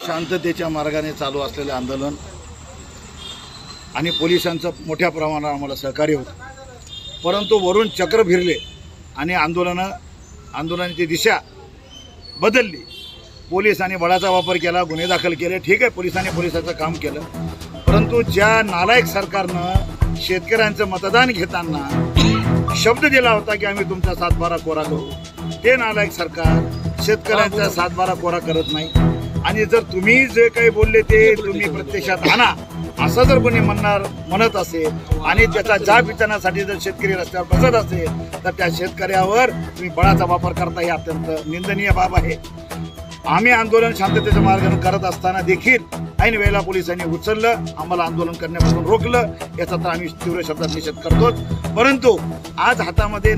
शांततेच्या मार्गाने चालू असलेले आंदोलन आणि पोलिसांचं मोठ्या प्रमाणावर आम्हाला सहकार्य होतं, परंतु वरून चक्र फिरले आणि आंदोलनाची दिशा बदलली। पोलिसांनी बळाचा वापर केला, गुन्हे दाखल केले। ठीक आहे, पोलिसांचं काम केलं, परंतु ज्या नालायक सरकारनं शेतकऱ्यांचं मतदान घेताना शब्द दिला होता की आम्ही तुमचा 7-12 कोरा करू, ते नालायक सरकार शेतकऱ्यांचा 7-12 कोरा करत नाही। आणि जर तुम्ही जे काही बोलले ते तुम्ही प्रत्यक्षात आणा असं जर कोणी म्हणत असेल आणि त्याचा जाब विचारण्यासाठी जर शेतकरी रस्त्यावर बसत असेल तर त्या शेतकऱ्यावर तुम्ही बळाचा वापर करता, ही अत्यंत निंदनीय बाब आहे। आम्ही आंदोलन शांततेच्या मार्गाने करत असताना देखील ऐन वेळेला पोलिसांनी उचललं, आम्हाला आंदोलन करण्यापासून रोखलं। याचा तर आम्ही तीव्र शब्दात निषेध करतोच, परंतु आज हातामध्ये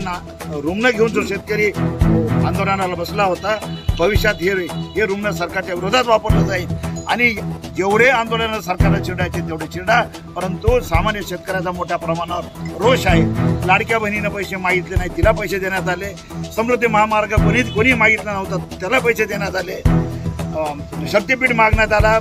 रुग्ण घेऊन जो शेतकरी आंदोलनाला बसला होता, भविष्यात हे रुग्ण सरकारच्या विरोधात वापरलं जाईल आणि जेवढे आंदोलन सरकारला चिरडायचे तेवढे चिरडा, परंतु सामान्य शेतकऱ्याचा मोठ्या प्रमाणावर रोष आहे। लाडक्या बहिणीनं पैसे मागितले नाही, तिला पैसे देण्यात आले। समृद्धी महामार्ग कोणी मागितला नव्हता, त्याला पैसे देण्यात आले। शक्तीपीठ मागण्यात आला,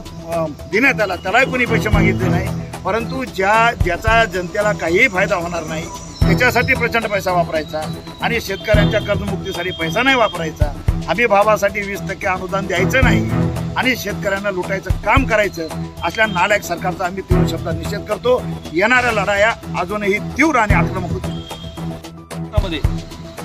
देण्यात आला, त्यालाही कोणी पैसे मागितले नाही। परंतु ज्याचा जनतेला काहीही फायदा होणार नाही त्याच्यासाठी प्रचंड पैसा वापरायचा आणि शेतकऱ्यांच्या कर्जमुक्तीसाठी पैसा नाही वापरायचा। हमी भावासाठी 20% अनुदान द्यायचं नाही आणि शेतकऱ्यांना लुटायचं काम करायचं, असल्या नालायक सरकारचा आम्ही तीव्र शब्दात निषेध करतो। येणाऱ्या लढाया अजूनही तीव्र आणि आक्रमक होतील।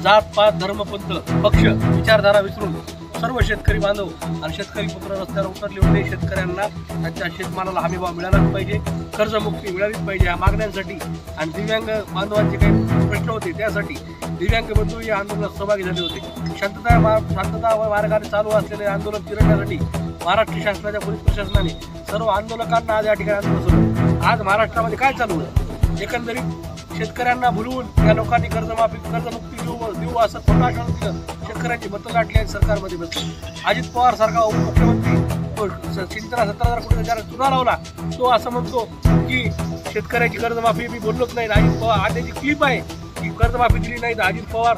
जात पात धर्म पंथ पक्ष विचारधारा विसरून सर्व शेतकरी बांधव आणि शेतकरी पुत्र रस्त्यावर उतरले होते। शेतकऱ्यांना त्यांच्या शेतमालाला हमीभाव मिळालाच पाहिजे, कर्जमुक्ती मिळालीच पाहिजे या मागण्यांसाठी आणि दिव्यांग बांधवांचे काही प्रश्न होते त्यासाठी दिव्यांग बंधू या आंदोलनात सहभागी झाले होते। शांतता मार्गाने चालू असलेले आंदोलन चिरडण्यासाठी महाराष्ट्र शासनाच्या पोलीस प्रशासनाने सर्व आंदोलकांना आज या ठिकाणी आणून बसवलं। आज महाराष्ट्रामध्ये काय चालू आहे, एकंदरीत शेतकऱ्यांना भुलवून या लोकांनी कर्जमुक्ती देऊ असं खोटं आश्वासन दिलं। शेतकऱ्यांची मतं लाटली आणि सरकारमध्ये बसली। अजित पवार सारखा उपमुख्यमंत्री 17,000 कोटी ज्याला चुना लावला तो असं म्हणतो की शेतकऱ्याची कर्जमाफी मी बोललोच नाही। अजित पवार आज त्याची क्लिप आहे की कर्जमाफी दिली नाही तर अजित पवार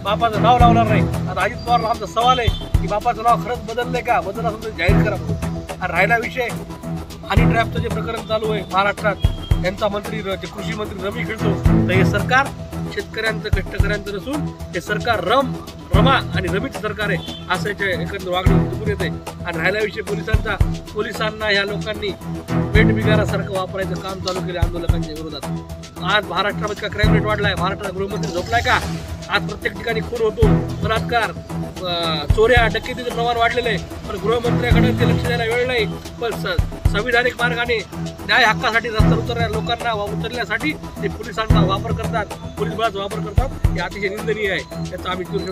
बापाचं नाव लावणार नाही। आता अजित पवारला आमचा सवाल आहे की बापाचं नाव खरंच बदललंय का, बदल असेल तर जाहीर करा। आणि राहिला विषय हनी ट्रॅपचं जे प्रकरण चालू आहे महाराष्ट्रात, त्यांचा मंत्री कृषी मंत्री रमी खेळतो, तर हे सरकार शेतकऱ्यांचं कष्टकऱ्यांचं नसून हे सरकार रमा आणि रमीचं सरकार आहे असं याच्या एकंदर वागणूक दिसून येते। आणि राहिला विषय पोलिसांना ह्या लोकांनी पेट बिगारासारखं वापरायचं काम चालू केलं आंदोलकांच्या विरोधात। आज महाराष्ट्रामध्ये का क्राईम रेट वाढलाय, महाराष्ट्रात गृहमंत्री झोपलाय का? आज प्रत्येक ठिकाणी खून होतो, बलात्कार, चोऱ्या डकेतीचं प्रमाण वाढलेलं आहे, पण गृहमंत्र्याकडे ते लक्ष द्यायला वेळ नाही। पण संविधानिक मार्गाने न्याय हक्कासाठी रस्त्यावर उतरणाऱ्या लोकांना उतरण्यासाठी ते पोलिसांचा वापर करतात, पोलीस बळाचा वापर करतात, हे अतिशय निंदनीय आहे। याचा आम्ही तीव्र